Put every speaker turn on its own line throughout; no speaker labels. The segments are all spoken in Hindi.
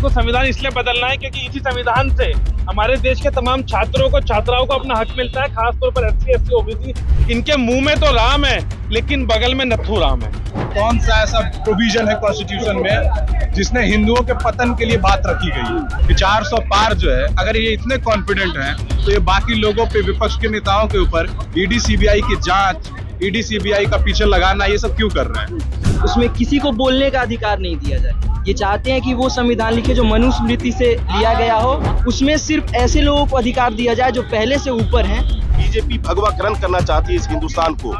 इनको संविधान इसलिए बदलना है क्योंकि इसी संविधान से हमारे देश के तमाम छात्रों को छात्राओं को अपना हक मिलता है, खासतौर पर SC ST OBC। इनके मुंह में तो राम है लेकिन बगल में नत्थू राम है।
कौन सा ऐसा प्रोविजन है कॉन्स्टिट्यूशन में जिसने हिंदुओं के पतन के लिए बात रखी गई है कि 400 पार जो है, अगर ये इतने कॉन्फिडेंट हैं तो ये बाकी लोगों पे, विपक्ष के नेताओं के ऊपर ED CBI की जांच, ED CBI का पीछे लगाना, ये सब क्यों कर रहे हैं?
उसमें किसी को बोलने का अधिकार नहीं दिया जाए। ये चाहते हैं कि वो संविधान लिखे जो मनुस्मृति से लिया गया हो, उसमें सिर्फ ऐसे लोगों को अधिकार दिया जाए जो पहले से ऊपर हैं।
बीजेपी भगवाकरण करना चाहती है इस हिंदुस्तान को।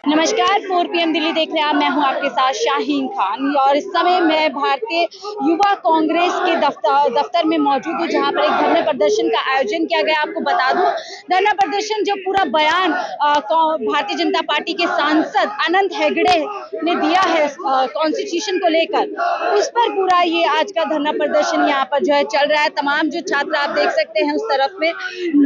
नमस्कार, 4 PM दिल्ली देख रहे हैं आप। मैं हूं आपके साथ शाहीन खान और इस समय मैं भारतीय युवा कांग्रेस के दफ्तर में मौजूद हूं, जहां पर एक धरना प्रदर्शन का आयोजन किया गया। आपको बता दूं, धरना प्रदर्शन जो पूरा बयान भारतीय जनता पार्टी के सांसद अनंत हेगड़े ने दिया है कॉन्स्टिट्यूशन को लेकर, उस पर पूरा ये आज का धरना प्रदर्शन यहाँ पर जो है चल रहा है। तमाम जो छात्र आप देख सकते हैं उस तरफ में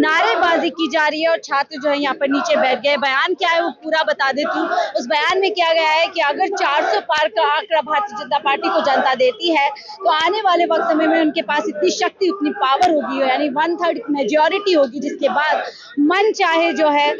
नारेबाजी की जा रही है और छात्र जो है यहाँ पर नीचे बैठ गए। बयान क्या है वो पूरा बता देते। उस बयान में किया गया है कि अगर 400 पार का आंकड़ा भारतीय जनता पार्टी को जनता देती है तो आने वाले वक्त समय में उनके पास इतनी शक्ति, उतनी पावर होगी, यानी 1/3 मेजॉरिटी होगी, जिसके बाद मन चाहे जो है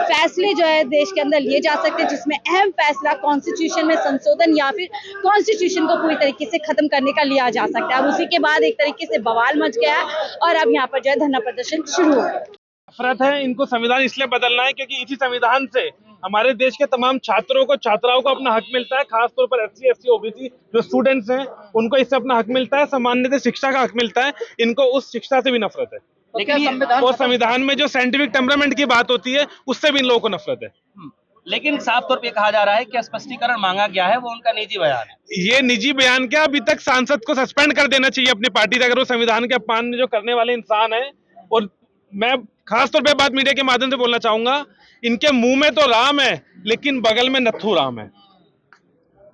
फैसले जो है देश के अंदर लिए जा सकते हैं, जिसमें अहम फैसला कॉन्स्टिट्यूशन में संशोधन या फिर कॉन्स्टिट्यूशन को पूरी तरीके से खत्म करने का लिया जा सकता है। और उसी के बाद एक तरीके से बवाल मच गया और अब यहाँ पर जो है धरना प्रदर्शन शुरू हो गया।
नफरत है, इनको संविधान इसलिए बदलना है क्योंकि इसी संविधान से हमारे देश के तमाम छात्रों को छात्राओं को अपना हक मिलता है, खासतौर पर SC ST OBC जो स्टूडेंट्स हैं उनको इससे अपना हक मिलता है, सामान्यतः शिक्षा का हक मिलता है। इनको उस शिक्षा से भी नफरत है। लेकिन और संविधान में जो साइंटिफिक टेम्परामेंट की बात होती है उससे भी इन लोगों को नफरत है।
लेकिन साफ तौर पे कहा जा रहा है कि स्पष्टीकरण मांगा गया है, वो उनका निजी बयान है।
ये निजी बयान क्या, अभी तक सांसद को सस्पेंड कर देना चाहिए अपनी पार्टी से अगर वो संविधान के अपमान जो करने वाले इंसान है। और मैं खासतौर पे बात मीडिया के माध्यम से बोलना चाहूंगा, इनके मुंह में तो राम है लेकिन बगल में नत्थू राम है।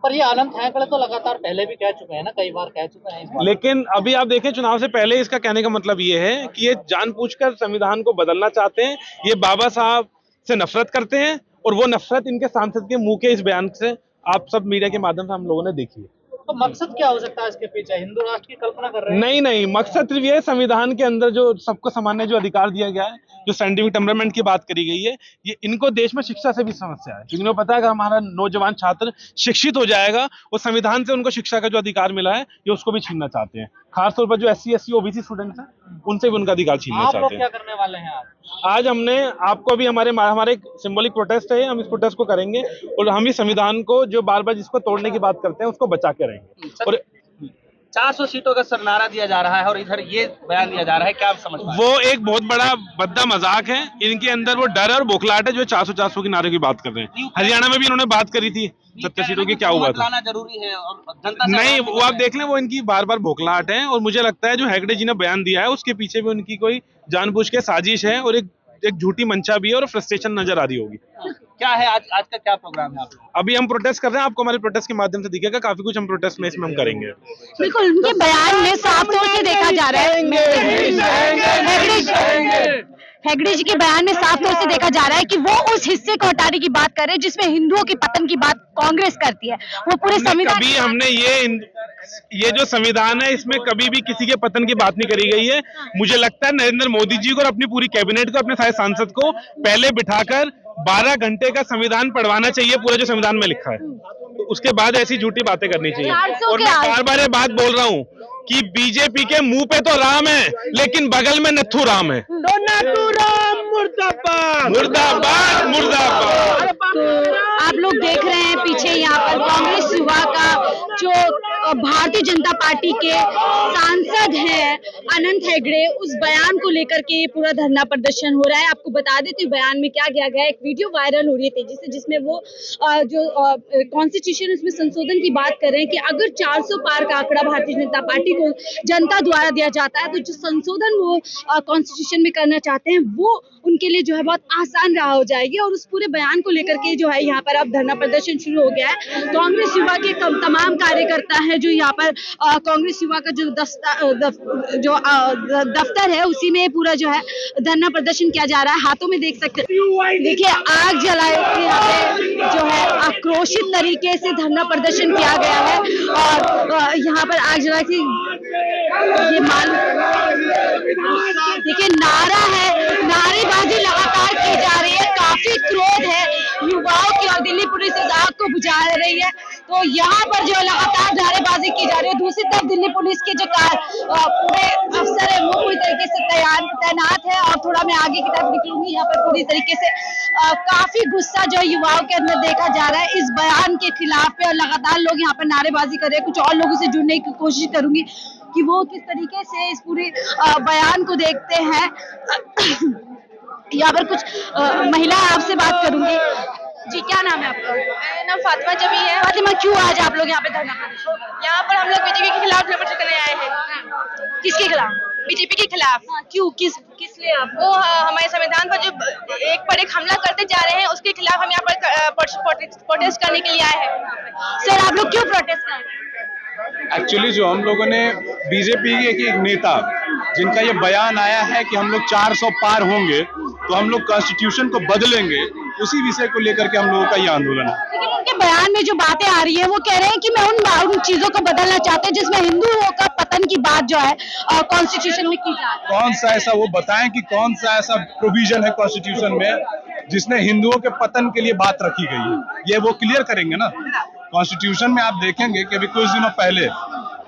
पर ये अनंत हेगड़े तो लगातार पहले भी कह चुके हैं ना, कई बार कह चुके हैं।
लेकिन अभी आप देखें, चुनाव से पहले इसका कहने का मतलब ये है कि ये जानबूझकर संविधान को बदलना चाहते हैं। ये बाबा साहब से नफरत करते हैं और वो नफरत इनके सांसद के मुंह के इस बयान से आप सब मीडिया के माध्यम से हम लोगों ने देखी है।
तो मकसद क्या हो सकता है इसके पीछे? हिंदू राष्ट्र की कल्पना कर रहे हैं?
नहीं, मकसद सिर्फ ये संविधान के अंदर जो सबको सामान्य जो अधिकार दिया गया है, जो साइंटिफिक टेम्परामेंट की बात करी गई है, ये इनको देश में शिक्षा से भी समस्या है। क्योंकि इनको पता है कि हमारा नौजवान छात्र शिक्षित हो जाएगा और संविधान से उनको शिक्षा का जो अधिकार मिला है ये उसको भी छीनना चाहते हैं। खासतौर पर जो SC ST OBC स्टूडेंट्स हैं उनसे भी उनका अधिकार छीनना चाहते हैं।
आप लोग क्या करने वाले हैं
आज हमने आपको अभी हमारे एक सिंबॉलिक प्रोटेस्ट है, हम इस प्रोटेस्ट को करेंगे और हम इस संविधान को जो बार बार जिसको तोड़ने की बात करते हैं उसको बचा के रहेंगे। और
400 सीटों का सरनारा दिया जा रहा है और इधर ये बयान दिया जा रहा है, क्या आप समझ पाए?
वो एक बहुत बड़ा भद्दा मजाक है। इनके अंदर वो डर और बौखलाहट है जो 400 के नारे की बात कर रहे हैं। हरियाणा में भी इन्होंने बात करी थी 70 सीटों की, क्या हुआ था?
जरूरी है और जनता
नहीं, वो आप देख लें, वो इनकी बार बार बौखलाहट है। और मुझे लगता है जो हेगड़े जी ने बयान दिया है उसके पीछे भी उनकी कोई जानबूझ के साजिश है और एक झूठी मंशा भी है और फ्रस्ट्रेशन नजर आ रही होगी।
क्या है आज का क्या प्रोग्राम है?
अभी हम प्रोटेस्ट कर रहे हैं, आपको हमारे प्रोटेस्ट के माध्यम से दिखेगा काफी कुछ। हम प्रोटेस्ट में इसमें हम करेंगे।
बिल्कुल, उनके बयान में साफ तौर से देखा जा रहा है, हेगड़े जी के बयान में साफ तौर से देखा जा रहा है कि वो उस हिस्से को हटाने की बात कर रहे हैं जिसमें हिंदुओं के पतन की बात कांग्रेस करती है। वो पूरे संविधान,
कभी हमने ये जो संविधान है इसमें कभी भी किसी के पतन की बात नहीं करी गई है। मुझे लगता है नरेंद्र मोदी जी को और अपनी पूरी कैबिनेट को, अपने सारे सांसद को पहले बिठाकर 12 घंटे का संविधान पढ़वाना चाहिए, पूरा जो संविधान में लिखा है। तो उसके बाद ऐसी झूठी बातें करनी चाहिए। और मैं बार बार ये बात बोल रहा हूँ कि बीजेपी के मुंह पे तो राम है लेकिन बगल में नत्थू राम है।
नत्थू राम मुर्दाबाद,
मुर्दाबाद, मुर्दाबाद।
आप लोग देख रहे हैं पीछे यहाँ पर कांग्रेस युवा का जो भारतीय जनता पार्टी के सांसद हैं अनंत हेगड़े, उस बयान को लेकर के ये पूरा धरना प्रदर्शन हो रहा है। आपको बता देती हूँ बयान में क्या किया गया है। एक वीडियो वायरल हो रही है तेजी से, जिसमें वो जो कॉन्स्टिट्यूशन उसमें संशोधन की बात कर रहे हैं कि अगर 400 पार का आंकड़ा भारतीय जनता पार्टी को जनता द्वारा दिया जाता है तो जो संशोधन वो कॉन्स्टिट्यूशन में करना चाहते हैं वो उनके लिए जो है बहुत आसान रहा हो जाएगी। और उस पूरे बयान को लेकर के जो है यहाँ पर अब धरना प्रदर्शन शुरू हो गया है। कांग्रेस युवा के तमाम कार्यकर्ता हैं जो यहाँ पर कांग्रेस युवा का जो दफ्तर है उसी में पूरा जो है धरना प्रदर्शन किया जा रहा है। हाथों में देख सकते हैं, देखिए आग जलाए यहाँ पे जो है आक्रोशित तरीके से धरना प्रदर्शन किया गया है और यहाँ पर आग जला के ये मान देखिए नारा है, नारेबाजी लगातार की जा रही है, काफी क्रोध है युवाओं की और दिल्ली पुलिस इस आग को बुझा रही है। तो यहाँ पर जो लगातार नारेबाजी की जा रही है, दूसरी तरफ दिल्ली पुलिस के जो पूरे अफसर है वो पूरी तरीके से तैनात है। और थोड़ा मैं आगे की तरफ निकलूंगी, यहाँ पर पूरी तरीके से काफी गुस्सा जो युवाओं के अंदर देखा जा रहा है इस बयान के खिलाफ पे और लगातार लोग यहाँ पर नारेबाजी कर रहे हैं। कुछ और लोगों से जुड़ने की कोशिश करूंगी कि वो किस तरीके से इस पूरे बयान को देखते हैं। यहाँ पर कुछ महिला आपसे बात करूंगी। जी क्या नाम है आपका?
मेरा नाम फातिमा जबी है।
फातिमा, क्यों आज आप लोग यहाँ पे धरना प्रदर्शन?
यहाँ पर हम लोग बीजेपी के खिलाफ प्रदर्शन करने आए हैं।
किसके खिलाफ?
बीजेपी के खिलाफ।
क्यों, किस लिए आप?
वो हमारे संविधान पर जो एक पर एक हमला करते जा रहे हैं उसके खिलाफ हम यहाँ पर प्रोटेस्ट करने के लिए आए हैं।
सर आप लोग क्यों प्रोटेस्ट कर रहे हैं?
एक्चुअली जो हम लोगों ने बीजेपी के एक नेता जिनका ये बयान आया है कि हम लोग 400 पार होंगे तो हम लोग कॉन्स्टिट्यूशन को बदलेंगे, उसी विषय को लेकर के हम लोगों का ये आंदोलन है।
लेकिन उनके बयान में जो बातें आ रही है वो कह रहे हैं कि मैं उन चीजों को बदलना चाहते हैं जिसमें हिंदुओं का पतन की बात जो है कॉन्स्टिट्यूशन में की जा रही है।
कौन सा ऐसा, वो बताएं कि कौन सा ऐसा प्रोविजन है कॉन्स्टिट्यूशन में जिसने हिंदुओं के पतन के लिए बात रखी गई है, ये वो क्लियर करेंगे ना। कॉन्स्टिट्यूशन में आप देखेंगे कि अभी कुछ दिनों पहले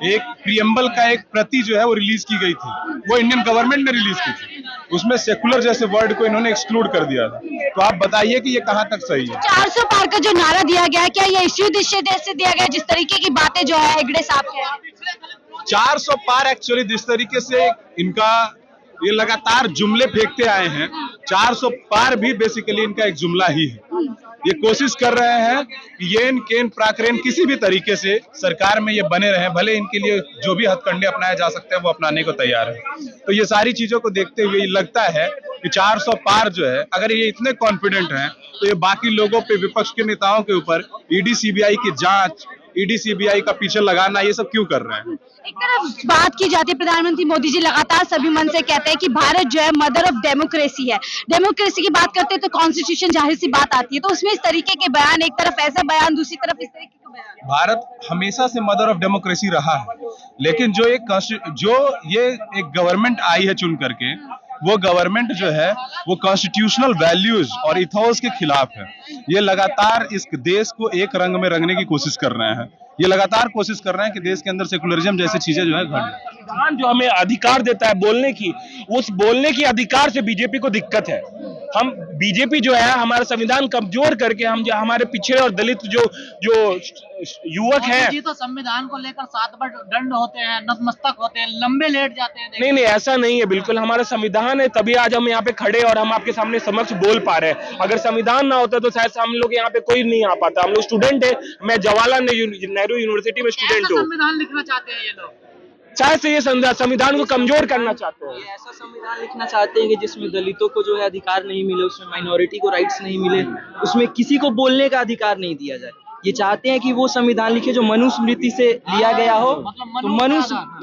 एक प्रियम्बल का एक प्रति जो है वो रिलीज की गई थी, वो इंडियन गवर्नमेंट ने रिलीज की थी, उसमें सेकुलर जैसे वर्ड को इन्होंने एक्सक्लूड कर दिया था। तो आप बताइए कि ये कहां तक सही है।
400 पार का जो नारा दिया गया है, क्या ये इश्यू से दिया गया जिस तरीके की बातें जो है हेगड़े साहब के?
400 पार एक्चुअली जिस तरीके से इनका ये लगातार जुमले फेंकते आए हैं, 400 पार भी बेसिकली इनका एक जुमला ही है। ये कोशिश कर रहे हैं कि येन केन प्राक्रेन किसी भी तरीके से सरकार में ये बने रहे, भले इनके लिए जो भी हथकंडे अपनाए जा सकते हैं वो अपनाने को तैयार है। तो ये सारी चीजों को देखते हुए लगता है कि 400 पार जो है, अगर ये इतने कॉन्फिडेंट हैं तो ये बाकी लोगों पे, विपक्ष के नेताओं के ऊपर ईडी सीबीआई की जांच, ईडी सीबीआई का पीछे लगाना, ये सब क्यों कर रहे हैं।
एक तरफ बात की जाती है, प्रधानमंत्री मोदी जी लगातार सभी मन से कहते हैं कि भारत जो है मदर ऑफ डेमोक्रेसी है। डेमोक्रेसी की बात करते हैं तो कॉन्स्टिट्यूशन जाहिर सी बात आती है, तो उसमें इस तरीके के बयान, एक तरफ ऐसा बयान, दूसरी तरफ इस तरीके का बयान।
भारत हमेशा से मदर ऑफ डेमोक्रेसी रहा है, लेकिन जो ये एक गवर्नमेंट आई है चुन करके, वो गवर्नमेंट जो है वो कॉन्स्टिट्यूशनल वैल्यूज और इथोस के खिलाफ है। ये लगातार इस देश को एक रंग में रंगने की कोशिश कर रहे हैं, ये लगातार कोशिश कर रहे हैं कि देश के अंदर सेकुलरिज्म जैसी चीजें जो है घट।
संविधान जो हमें अधिकार देता है बोलने की, उस बोलने की अधिकार से बीजेपी को दिक्कत है। हम बीजेपी जो है हमारा संविधान कमजोर करके हम जो हमारे पिछड़े और दलित जो युवक हैं,
जी तो संविधान को लेकर 7 बार दंड होते हैं, नतमस्तक होते हैं, लंबे लेट जाते हैं।
नहीं ऐसा नहीं है, बिल्कुल हमारा संविधान है, तभी आज हम यहाँ पे खड़े और हम आपके सामने समक्ष बोल पा रहे हैं। अगर संविधान ना होता तो शायद हम लोग यहाँ पे कोई नहीं आ पाता। हम लोग स्टूडेंट है, मैं जवाहरलाल नेहरू यूनिवर्सिटी में स्टूडेंट हूँ।
संविधान लिखना चाहते हैं ये लोग,
शायद से ये संविधान को कमजोर करना चाहते हैं।
ये ऐसा संविधान लिखना चाहते हैं कि जिसमें दलितों को जो है अधिकार नहीं मिले, उसमें माइनॉरिटी को राइट्स नहीं मिले, उसमें किसी को बोलने का अधिकार नहीं दिया जाए। ये चाहते हैं कि वो संविधान लिखे जो मनुस्मृति से लिया गया हो, तो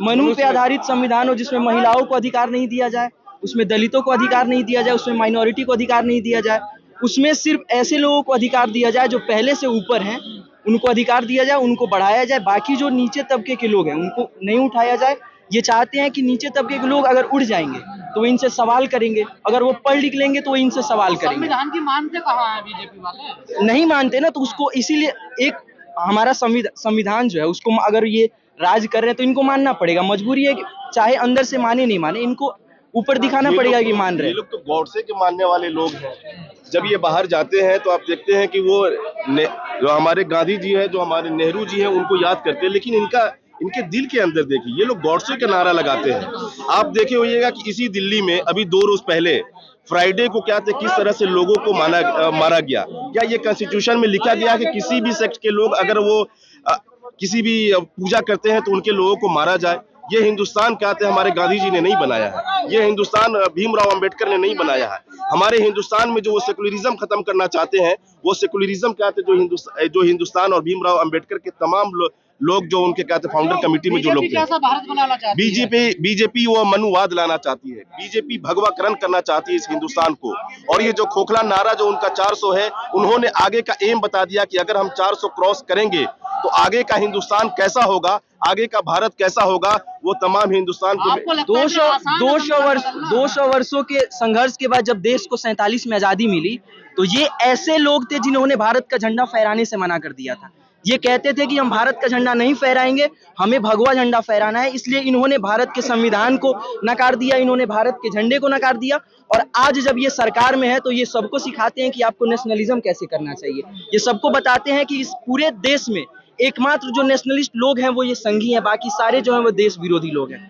मनु पे आधारित संविधान हो, जिसमें महिलाओं को अधिकार नहीं दिया जाए, उसमें दलितों को अधिकार नहीं दिया जाए, उसमें माइनॉरिटी को अधिकार नहीं दिया जाए, उसमें सिर्फ ऐसे लोगों को अधिकार दिया जाए जो पहले से ऊपर हैं, उनको अधिकार दिया जाए, उनको बढ़ाया जाए। बाकी जो नीचे तबके के लोग हैं उनको नहीं उठाया जाए। ये चाहते हैं कि नीचे तबके के लोग अगर उड़ जाएंगे तो वो इनसे सवाल करेंगे, अगर वो पढ़ लिख लेंगे तो वो इनसे सवाल करेंगे।
संविधान की मानते कहाँ है बीजेपी वाले?
नहीं मानते ना, तो उसको इसीलिए एक हमारा संविधान जो है उसको अगर ये राज कर रहे हैं तो इनको मानना पड़ेगा। मजबूरी है कि चाहे अंदर से माने नहीं माने, इनको ऊपर दिखाना पड़ेगा कि मान रहे हैं।
ये लोग तो गॉडसे के मानने वाले लोग हैं। जब ये बाहर जाते हैं तो आप देखते हैं कि वो जो हमारे गांधी जी हैं, जो हमारे नेहरू जी हैं, उनको याद करते हैं, लेकिन इनके दिल के अंदर देखिए ये लोग गॉडसे का नारा लगाते हैं। आप देखे होइएगा कि इसी दिल्ली में अभी 2 रोज पहले फ्राइडे को क्या थे, किस तरह से लोगों को मारा गया। क्या ये कॉन्स्टिट्यूशन में लिखा गया कि किसी भी सेक्ट के लोग अगर वो किसी भी पूजा करते हैं तो उनके लोगों को मारा जाए? ये हिंदुस्तान क्या थे हमारे गांधी जी ने नहीं बनाया है, ये हिंदुस्तान भीमराव अंबेडकर ने नहीं बनाया है। हमारे हिंदुस्तान में जो वो सेकुलरिज्म खत्म करना चाहते हैं, वो सेकुलरिज्म क्या थे जो हिंदुस्तान और भीमराव अंबेडकर के तमाम लोग जो उनके क्या थे फाउंडर कमेटी में जो लोग थे।
कैसा भारत बनाना चाहती है?
बीजेपी वो मनुवाद लाना चाहती है, बीजेपी भगवाकरण करना चाहती है इस हिंदुस्तान को। और ये जो खोखला नारा जो उनका 400 है, उन्होंने आगे का एम बता दिया कि अगर हम 400 क्रॉस करेंगे तो आगे का हिंदुस्तान कैसा होगा, आगे का भारत कैसा होगा, वो तमाम हिंदुस्तान को
आपको लगता है कि आसान है करना?
200 वर्षों के संघर्ष के बाद जब देश को 47 में आजादी मिली, तो ये ऐसे लोग थे जिन्होंने भारत का झंडा फहराने से मना कर दिया था। ये कहते थे कि हम भारत का झंडा नहीं फहराएंगे, हमें भगवा झंडा फहराना है। इसलिए इन्होंने भारत के संविधान को नकार दिया, इन्होंने भारत के झंडे को नकार दिया। और आज जब ये सरकार में है तो ये सबको सिखाते हैं कि आपको नेशनलिज्म कैसे करना चाहिए। ये सबको बताते हैं कि इस पूरे देश में एकमात्र जो नेशनलिस्ट लोग हैं वो ये संघी हैं, बाकी सारे जो हैं वो देश विरोधी लोग हैं।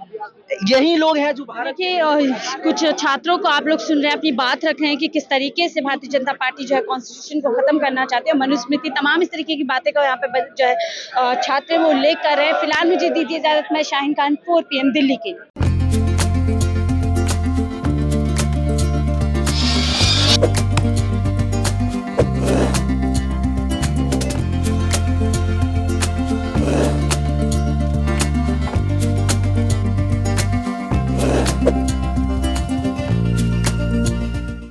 यही लोग हैं जो भारत
देखिए कुछ छात्रों को आप लोग सुन रहे हैं, अपनी बात रख रहे हैं कि किस तरीके से भारतीय जनता पार्टी जो है कॉन्स्टिट्यूशन को खत्म करना चाहते हैं, मनुस्मृति तमाम इस तरीके की बातें का यहाँ पे जो है छात्र वो उल्लेख कर रहे हैं। फिलहाल मुझे दीजिए इजाजत, मैं शाहीन खान 4 PM दिल्ली के।